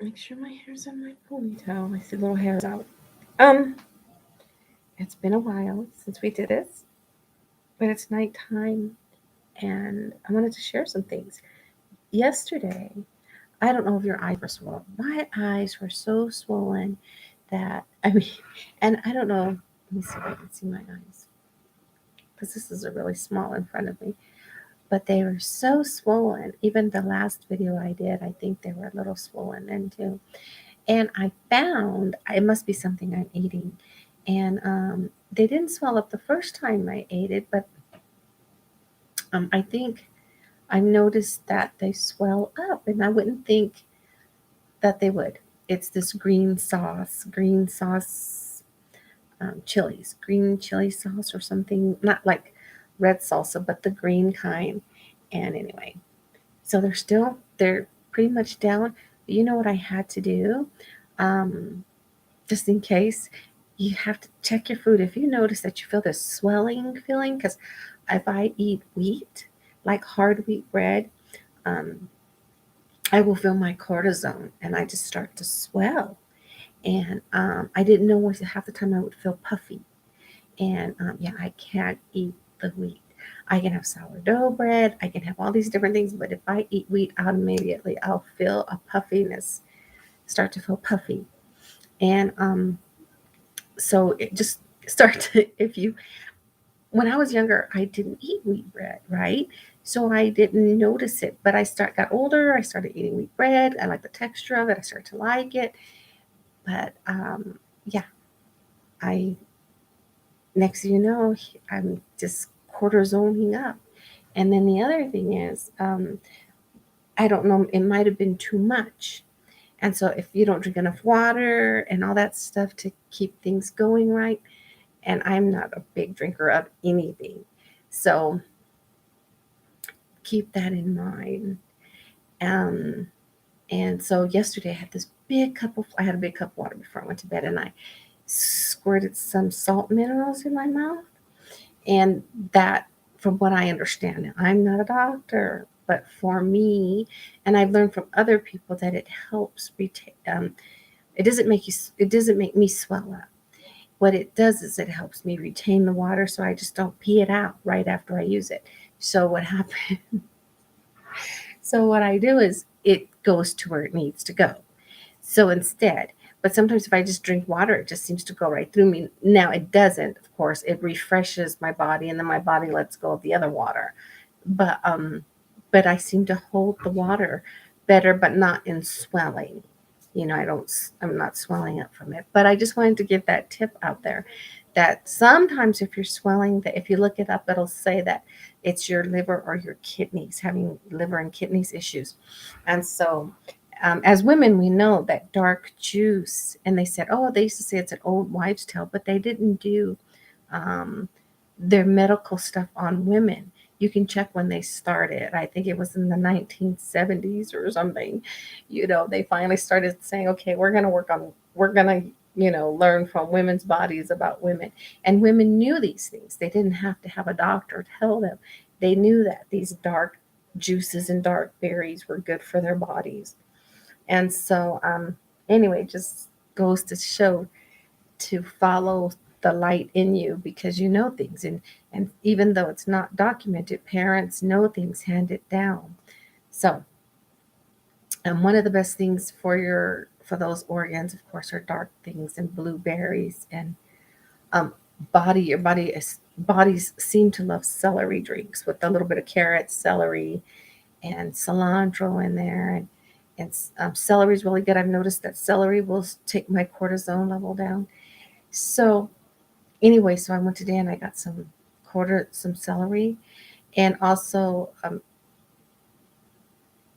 Make sure my hair's in my ponytail. I see little hairs out. Um, it's been a while since we did this, but it's nighttime and I wanted to share some things. Yesterday, I don't know if your eyes were swollen. My eyes were so swollen that, I mean, and I don't know, let me see if I can see my eyes because this is a really small in front of me, but they were so swollen. Even the last video I did, I think they were a little swollen then too. And I found it must be something I'm eating. And they didn't swell up the first time I ate it, but I think I noticed that they swell up, and I wouldn't think that they would. It's this green sauce chilies, green chili sauce or something, not like red salsa, but the green kind. And anyway, so they're pretty much down. But you know what I had to do? Um, just in case, you have to check your food. If you notice that you feel this swelling feeling, because if I eat wheat, like hard wheat bread, um, I will feel my cortisone and I just start to swell. And I didn't know what half the time I would feel puffy. And yeah, I can't eat the wheat. I can have sourdough bread, I can have all these different things, but if I eat wheat out immediately, I'll feel a puffiness, start to feel puffy. And so it just start to, if you, when I was younger, I didn't eat wheat bread, right? So I didn't notice it. But got older, I started eating wheat bread. I like the texture of it. I started to like it. But yeah, I next thing you know, I'm just cortisoning up. And then the other thing is, I don't know, it might have been too much. And so if you don't drink enough water and all that stuff to keep things going right, and I'm not a big drinker of anything. So keep that in mind. Um, and so yesterday I had a big cup of water before I went to bed, and I squirted some salt minerals in my mouth. And that, from what I understand, now, I'm not a doctor, but for me, and I've learned from other people that it helps retain. It doesn't make me swell up. What it does is it helps me retain the water, so I just don't pee it out right after I use it. So what happened? So what I do is it goes to where it needs to go. So instead, but sometimes if I just drink water, it just seems to go right through me. Now it doesn't, of course. It refreshes my body, and then my body lets go of the other water. But but I seem to hold the water better, but not in swelling. You know, I'm not swelling up from it. But I just wanted to give that tip out there that sometimes if you're swelling, that if you look it up, it'll say that it's your liver or your kidneys, having liver and kidneys issues. And so as women, we know that dark juice, and they said, oh, they used to say it's an old wives' tale, but they didn't do um, their medical stuff on women. You can check when they started. I think it was in the 1970s or something. You know, they finally started saying, okay, we're going to, learn from women's bodies about women. And women knew these things. They didn't have to have a doctor tell them. They knew that these dark juices and dark berries were good for their bodies. And so, anyway, just goes to show to follow the light in you because you know things. And even though it's not documented, parents know things, hand it down. So, one of the best things for those organs, of course, are dark things and blueberries and um, your bodies seem to love celery drinks with a little bit of carrot, celery, and cilantro in there. And celery is really good. I've noticed that celery will take my cortisone level down. So anyway, so I went today and I got some celery, and also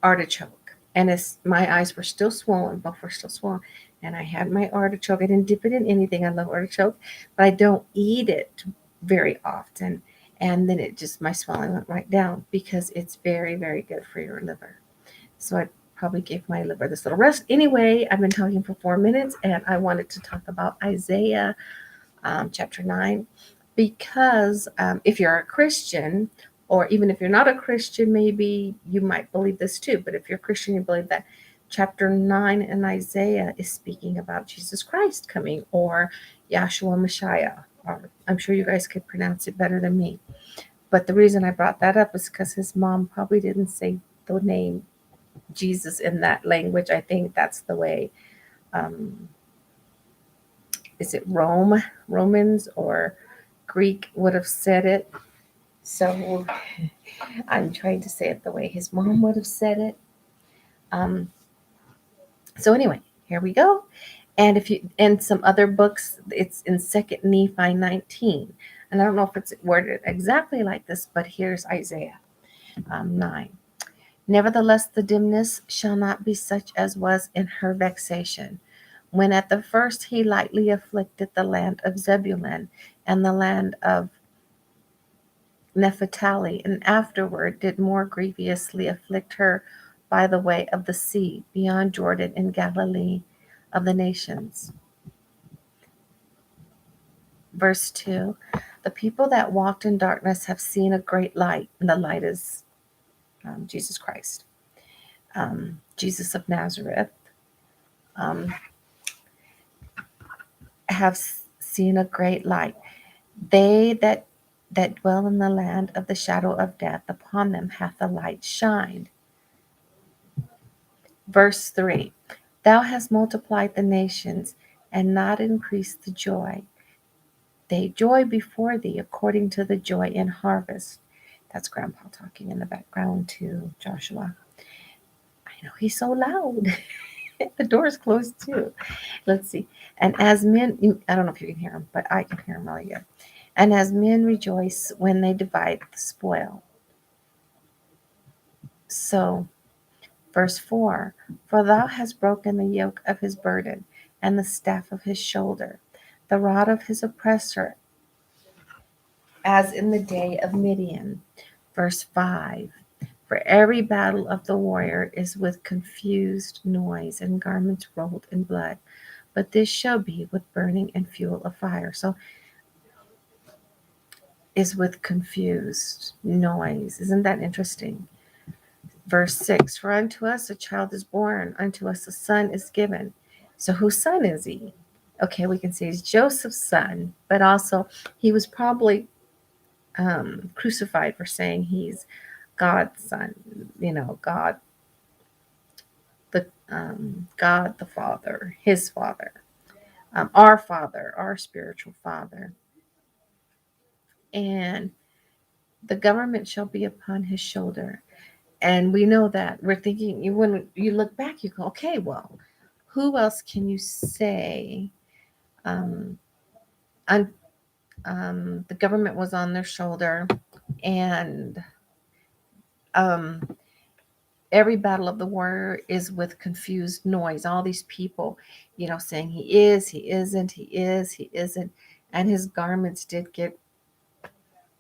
artichoke. And my eyes were still swollen, both were still swollen. And I had my artichoke. I didn't dip it in anything. I love artichoke, but I don't eat it very often. And then my swelling went right down because it's very, very good for your liver. So I probably gave my liver this little rest. Anyway, I've been talking for 4 minutes, and I wanted to talk about Isaiah chapter 9 because if you're a Christian, or even if you're not a Christian, maybe you might believe this too. But if you're a Christian, you believe that chapter 9 in Isaiah is speaking about Jesus Christ coming, or Yahshua Messiah. Or I'm sure you guys could pronounce it better than me. But the reason I brought that up is because his mom probably didn't say the name Jesus in that language. I think that's the way, um, is it Romans or Greek would have said it. So I'm trying to say it the way his mom would have said it. Um, so anyway, here we go. And if you and some other books, it's in Second Nephi 19, and I don't know if it's worded exactly like this, but here's Isaiah 9. Nevertheless, the dimness shall not be such as was in her vexation, when at the first he lightly afflicted the land of Zebulun and the land of Nephtali, and afterward did more grievously afflict her by the way of the sea, beyond Jordan in Galilee of the nations. Verse 2, the people that walked in darkness have seen a great light, and the light is Jesus Christ, Jesus of Nazareth, um, have seen a great light. They that dwell in the land of the shadow of death, upon them hath the light shined. Verse 3, thou hast multiplied the nations and not increased the joy. They joy before thee according to the joy in harvest. That's Grandpa talking in the background to Joshua. I know he's so loud. The door's closed too. Let's see. And as men, I don't know if you can hear him, but I can hear him really good. And as men rejoice when they divide the spoil. So, verse 4, for thou hast broken the yoke of his burden and the staff of his shoulder, the rod of his oppressor, as in the day of Midian. Verse 5, for every battle of the warrior is with confused noise and garments rolled in blood, but this shall be with burning and fuel of fire. So, is with confused noise. Isn't that interesting? Verse 6, for unto us a child is born, unto us a son is given. So whose son is he? Okay, we can say he's Joseph's son, but also he was probably crucified for saying he's God's son, God, the God the Father, his Father, our Father, our spiritual Father. And the government shall be upon his shoulder. And we know that. We're thinking, when you look back, you go, okay, well, who else can you say? Um, un, the government was on their shoulder, and um, every battle of the warrior is with confused noise. All these people, saying he is, he isn't, he is, he isn't. And his garments did get,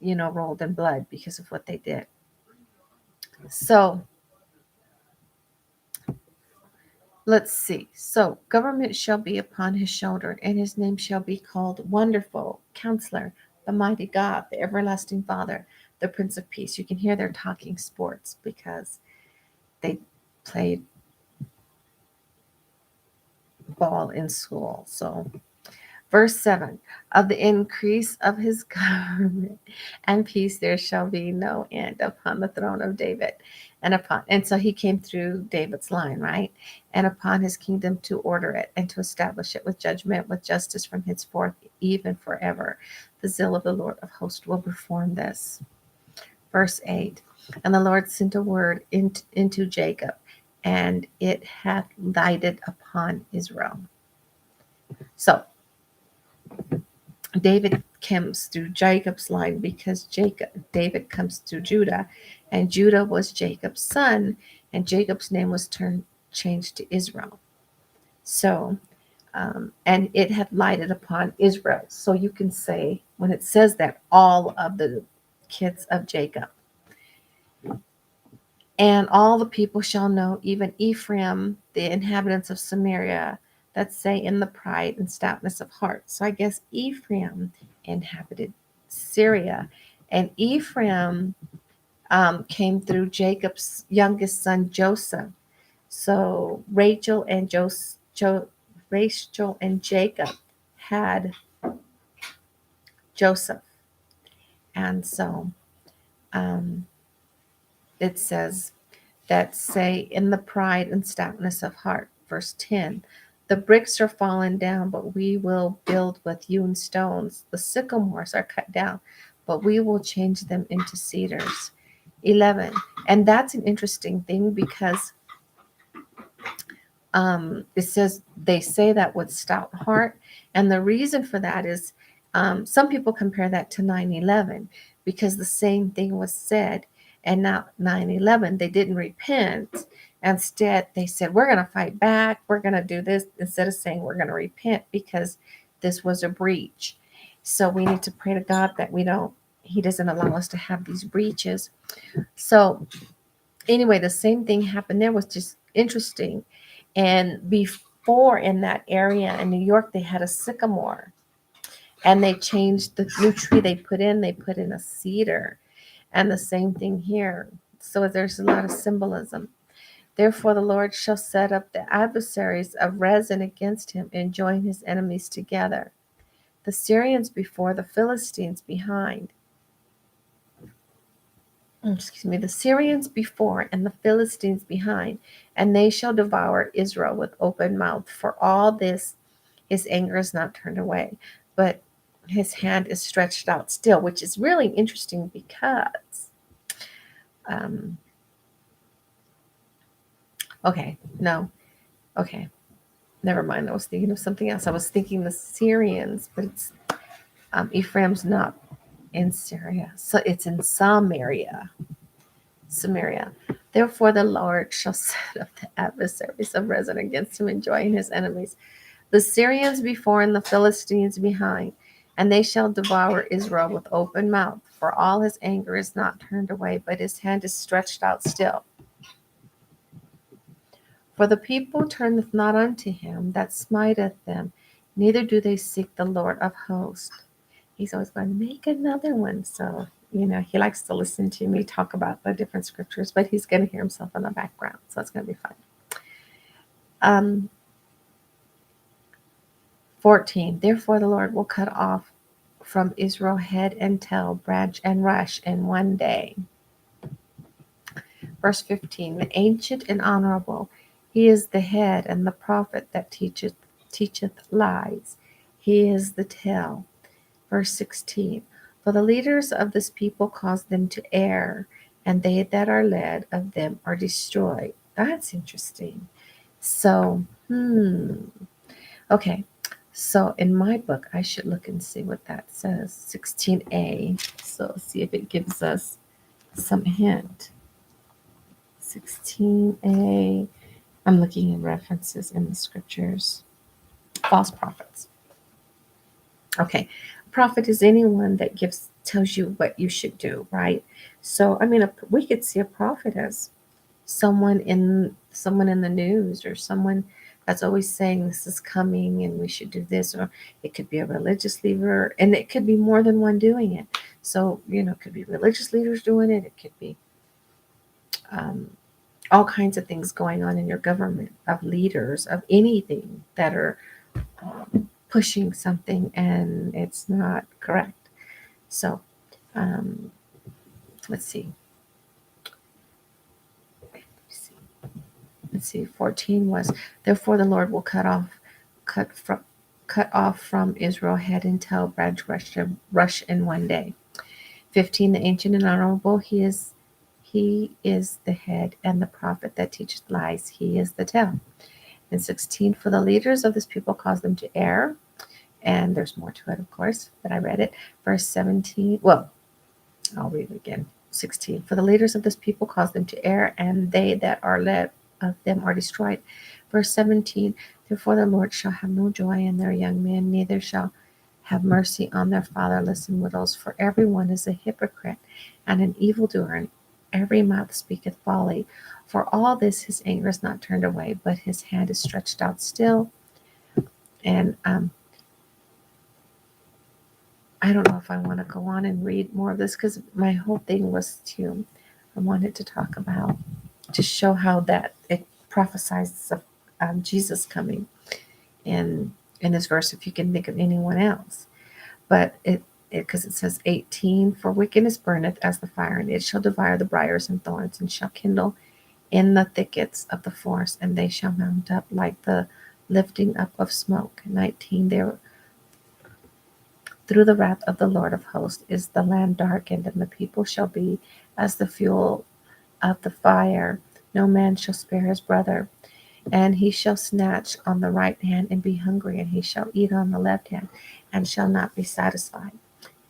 rolled in blood because of what they did. So, let's see. So, government shall be upon his shoulder, and his name shall be called Wonderful, Counselor, the Mighty God, the Everlasting Father, the Prince of Peace. You can hear they're talking sports because they played ball in school. So, verse 7, of the increase of his government and peace there shall be no end upon the throne of David. And so he came through David's line, right? And upon his kingdom to order it and to establish it with judgment, with justice from henceforth, even forever. The zeal of the Lord of hosts will perform this. Verse 8, and the Lord sent a word into Jacob, and it hath lighted upon Israel. So David comes through Jacob's line because David comes through Judah, and Judah was Jacob's son, and Jacob's name was changed to Israel. So, and it had lighted upon Israel. So you can say, when it says that, all of the kids of Jacob. And all the people shall know, even Ephraim, the inhabitants of Samaria, that say in the pride and stoutness of heart. So I guess Ephraim inhabited Syria, and Ephraim came through Jacob's youngest son Joseph. So Rachel and Jacob had Joseph. And so um, it says that say in the pride and stoutness of heart. Verse 10, the bricks are fallen down, but we will build with hewn stones. The sycamores are cut down, but we will change them into cedars. 11, and that's an interesting thing because it says they say that with stout heart. And the reason for that is some people compare that to 9/11 because the same thing was said. And now 9/11, they didn't repent. Instead, they said, we're going to fight back. We're going to do this instead of saying we're going to repent because this was a breach. So we need to pray to God that He doesn't allow us to have these breaches. So anyway, the same thing happened there, was just interesting. And before in that area in New York, they had a sycamore and they changed the new tree they put in a cedar. And the same thing here. So there's a lot of symbolism. Therefore, the Lord shall set up the adversaries of Rezin against him and join his enemies together. The Syrians before, the Philistines behind. The Syrians before and the Philistines behind, and they shall devour Israel with open mouth. For all this, his anger is not turned away, but his hand is stretched out still, which is really interesting because, um, okay, no, okay, never mind. I was thinking of something else. I was thinking the Syrians, but it's Ephraim's not in Syria, so it's in Samaria. Samaria. Therefore, the Lord shall set up the adversaries of Rezin against him and join his enemies, the Syrians before and the Philistines behind, and they shall devour Israel with open mouth. For all his anger is not turned away, but his hand is stretched out still. For the people turneth not unto him that smiteth them, neither do they seek the Lord of hosts. He's always going to make another one. So, he likes to listen to me talk about the different scriptures, but he's going to hear himself in the background. So it's going to be fun. 14, therefore the Lord will cut off from Israel head and tail, branch and rush in one day. Verse 15, the ancient and honorable, he is the head, and the prophet that teacheth lies. He is the tail. Verse 16, for the leaders of this people cause them to err, and they that are led of them are destroyed. That's interesting. So, okay. So in my book, I should look and see what that says. 16a. So see if it gives us some hint. 16a. I'm looking at references in the scriptures. False prophets. Okay. A prophet is anyone that tells you what you should do, right? So we could see a prophet as someone in the news, or someone that's always saying this is coming and we should do this, or it could be a religious leader, and it could be more than one doing it. So it could be religious leaders doing it. It could be all kinds of things going on in your government, of leaders of anything that are pushing something and it's not correct. So let's see. 14 was, therefore the Lord will cut off from Israel head and tail, branch, rush in one day. 15, the ancient and honorable, he is the head, and the prophet that teaches lies, he is the tail. And 16, for the leaders of this people cause them to err. And there's more to it, of course, but I read it. Verse 17, well, I'll read it again. 16, for the leaders of this people cause them to err, and they that are led of them are destroyed. Verse 17, therefore the Lord shall have no joy in their young men, neither shall have mercy on their fatherless and widows, for everyone is a hypocrite and an evildoer, and every mouth speaketh folly. For all this his anger is not turned away, but his hand is stretched out still. And I don't know if I want to go on and read more of this, because my whole thing was I wanted to talk about, to show how that prophesies of Jesus coming in this verse, if you can think of anyone else. But because it says 18, for wickedness burneth as the fire, and it shall devour the briars and thorns, and shall kindle in the thickets of the forest, and they shall mount up like the lifting up of smoke. 19, there through the wrath of the Lord of hosts is the land darkened, and the people shall be as the fuel of the fire. No man shall spare his brother, and he shall snatch on the right hand and be hungry, and he shall eat on the left hand and shall not be satisfied.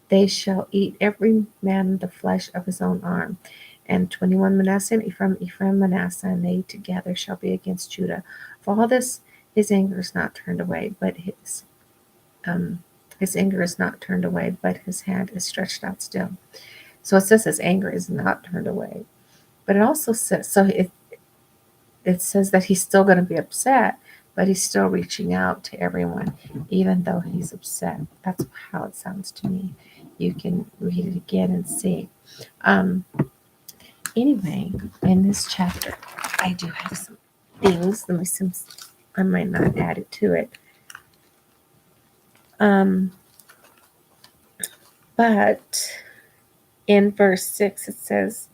They shall eat every man the flesh of his own arm. And 21, Manasseh and Ephraim, Manasseh, and they together shall be against Judah. For all this, his anger is not turned away, but his anger is not turned away, but his hand is stretched out still. So it says his anger is not turned away, but it also says it says that he's still going to be upset, but he's still reaching out to everyone, even though he's upset. That's how it sounds to me. You can read it again and see. Anyway, in this chapter, I do have some things. Let me see. I might not add it to it. But in verse 6, it says,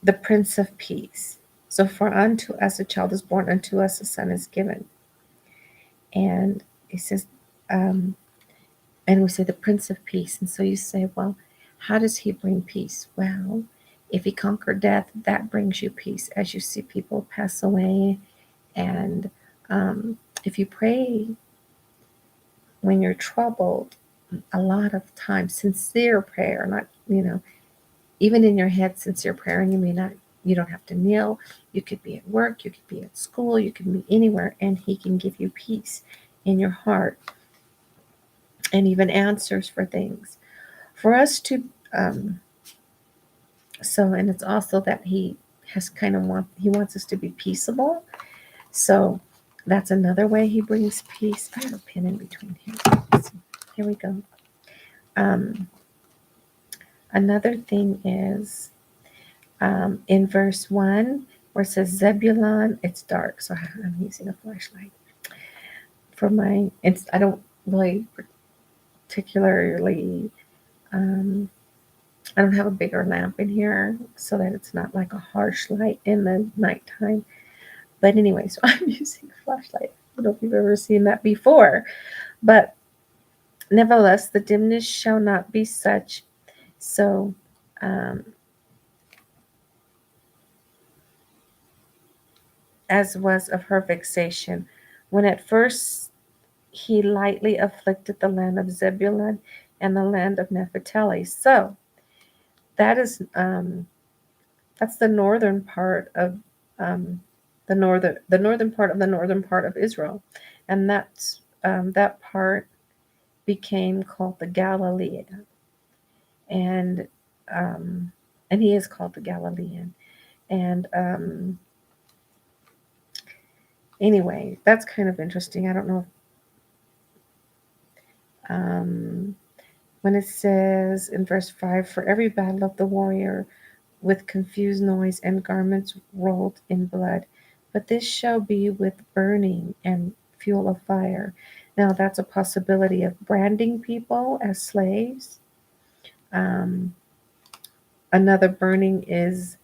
the Prince of Peace. So, for unto us a child is born, unto us a son is given. And it says, and we say the Prince of Peace. And so you say, well, how does he bring peace? Well, if he conquered death, that brings you peace as you see people pass away. And if you pray when you're troubled, a lot of times, sincere prayer, not, even in your head, sincere prayer, and you don't have to kneel. You could be at work, you could be at school, you could be anywhere, and he can give you peace in your heart and even answers for things. For us to, and it's also that he wants us to be peaceable. So that's another way he brings peace. I have a pin in between here. Here we go. Another thing is in verse 1 where it says Zebulun, it's dark, so I'm using a flashlight. I don't really particularly, I don't have a bigger lamp in here so that it's not like a harsh light in the nighttime. But anyway, so I'm using a flashlight. I don't know if you've ever seen that before. But nevertheless, the dimness shall not be such. So, as was of her vexation, when at first he lightly afflicted the land of Zebulun and the land of Naphtali. So that is that's the northern part of the northern part of Israel, and that's that part became called the Galilee, and he is called the Galilean, and anyway, that's kind of interesting. I don't know when it says in verse 5, for every battle of the warrior with confused noise and garments rolled in blood, but this shall be with burning and fuel of fire. Now that's a possibility of branding people as slaves. Another burning is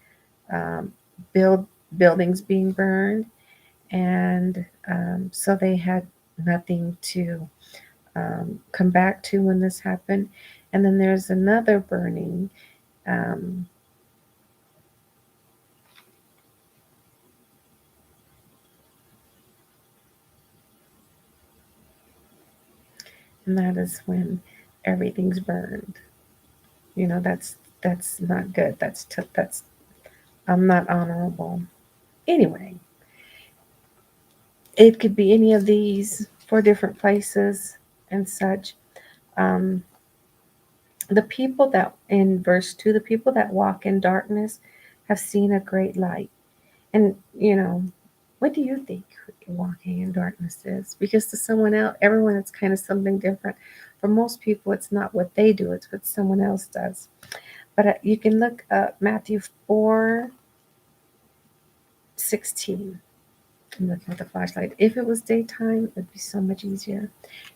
buildings being burned, and so they had nothing to come back to when this happened. And then there's another burning. And that is when everything's burned. That's not good. That's not honorable. Anyway, it could be any of these for different places and such. The people that, in verse 2, the people that walk in darkness have seen a great light. And, what do you think walking in darkness is? Because to someone else, everyone, it's kind of something different. For most people, it's not what they do, it's what someone else does. But you can look up Matthew 4, 16. I'm looking at the flashlight. If it was daytime, it'd be so much easier.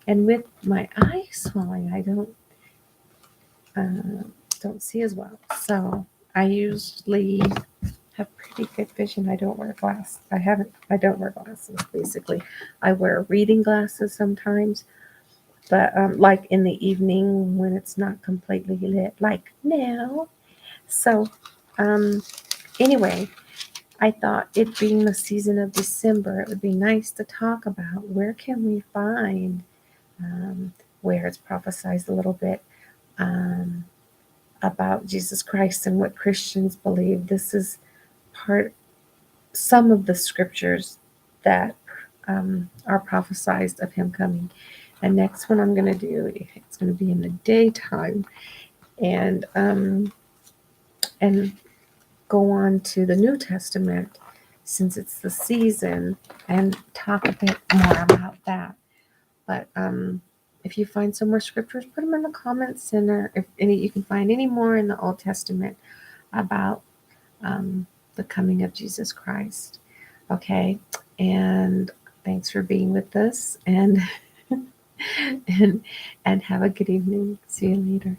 And with my eyes swelling, I don't see as well. So I usually have pretty good vision. I don't wear glasses. I don't wear glasses, basically. I wear reading glasses sometimes, but like in the evening when it's not completely lit, like now. So anyway, I thought it being the season of December, it would be nice to talk about where can we find um, where it's prophesied a little bit um, about Jesus Christ and what Christians believe. This is some of the scriptures that are prophesied of him coming. And next one I'm going to do, it's going to be in the daytime, and go on to the New Testament since it's the season and talk a bit more about that. But if you find some more scriptures, put them in the comments, and if any you can find any more in the Old Testament about the coming of Jesus Christ. Okay, and thanks for being with us, and and have a good evening. See you later.